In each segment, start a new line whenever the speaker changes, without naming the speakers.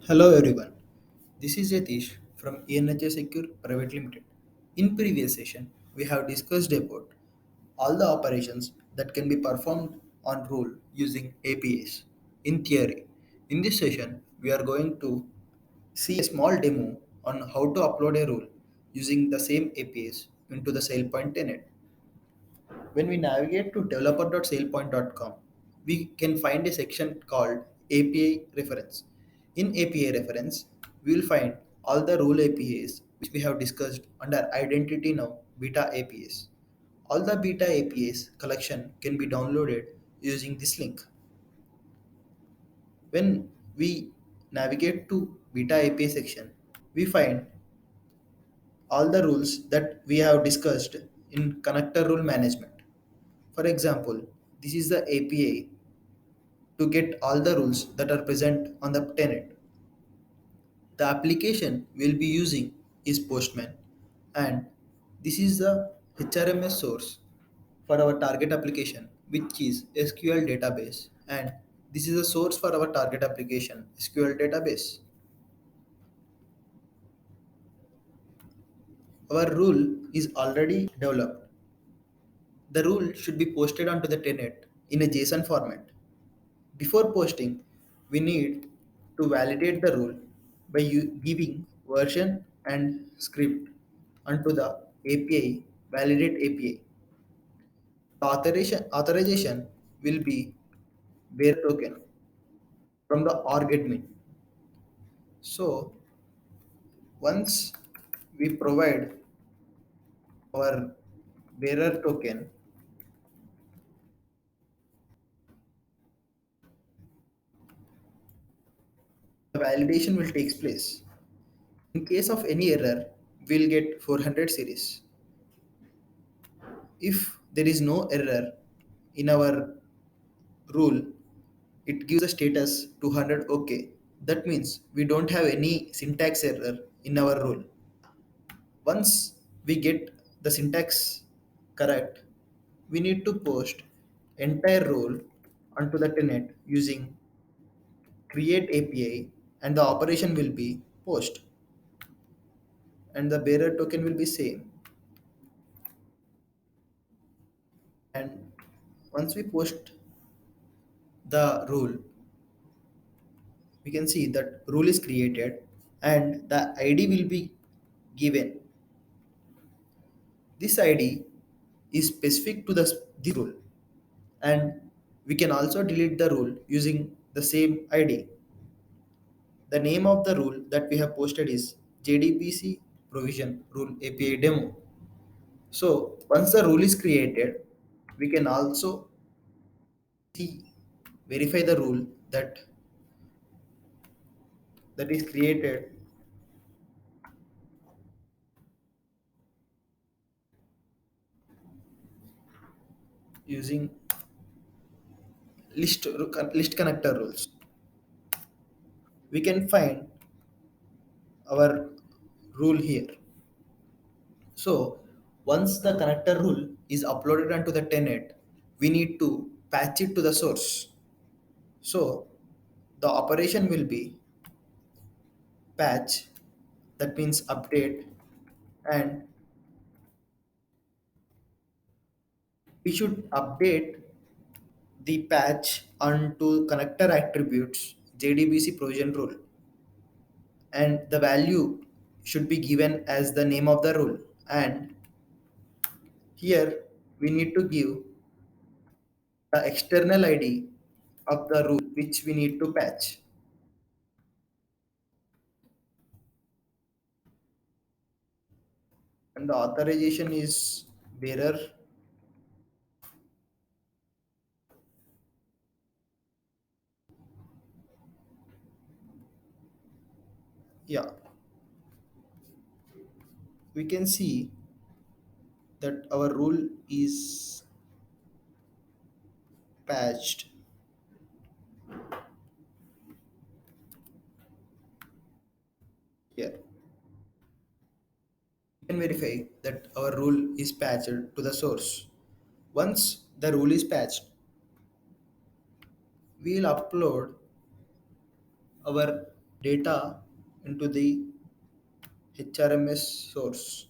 Hello everyone, this is Yatish from ENHA Secure Private Limited. In previous session, we have discussed about all the operations that can be performed on rule using APIs. In theory, in this session, we are going to see a small demo on how to upload a rule using the same APIs into the SailPoint tenant. When we navigate to developer.sailpoint.com, we can find a section called API reference. In API reference, we will find all the rule APIs which we have discussed under Identity Now beta APIs. All the beta APIs collection can be downloaded using this link. When we navigate to beta API section, we find all the rules that we have discussed in connector rule management. For example, this is the API to get all the rules that are present on the tenant. The application we'll be using is Postman, and this is the HRMS source for our target application, which is SQL database, and this is the source for our target application SQL database. Our rule is already developed. The rule should be posted onto the tenant in a JSON format. Before posting, we need to validate the rule by giving version and script onto the API validate API. The authorization will be bearer token from the org admin. So once we provide our bearer token, the validation will take place. In case of any error, we'll get 400 series. If there is no error in our rule, it gives a status 200 OK. That means we don't have any syntax error in our rule. Once we get the syntax correct, we need to post entire rule onto the tenant using create API, and the operation will be post, and the bearer token will be same. And once we post the rule, we can see that rule is created and the ID will be given. This ID is specific to the rule, and we can also delete the rule using the same ID. The name of the rule that we have posted is JDBC provision rule API demo. So once the rule is created, we can also see verify the rule that is created using list connector rules. We can find our rule here. So once the connector rule is uploaded onto the tenant, we need to patch it to the source. So the operation will be patch, that means update, and we should update the patch onto connector attributes JDBC provision rule, and the value should be given as the name of the rule, and here we need to give the external ID of the rule which we need to patch, and the authorization is bearer. Yeah, we can see that our rule is patched here. We can verify that our rule is patched to the source. Once the rule is patched, we will upload our data into the HRMS source.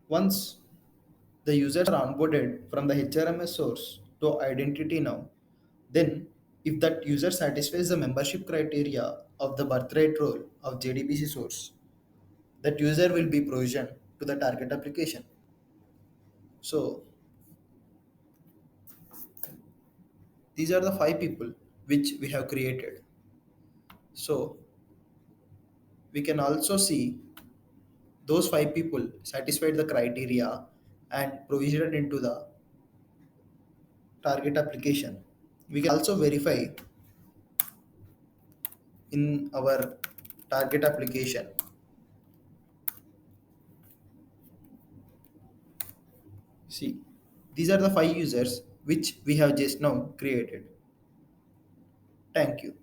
Once the users are onboarded from the HRMS source to identity now, then if that user satisfies the membership criteria of the birthright role of JDBC source, that user will be provisioned to the target application. So these are the five people which we have created. So we can also see those five people satisfied the criteria and provisioned into the target application. We can also verify in our target application. See, these are the five users which we have just now created. Thank you.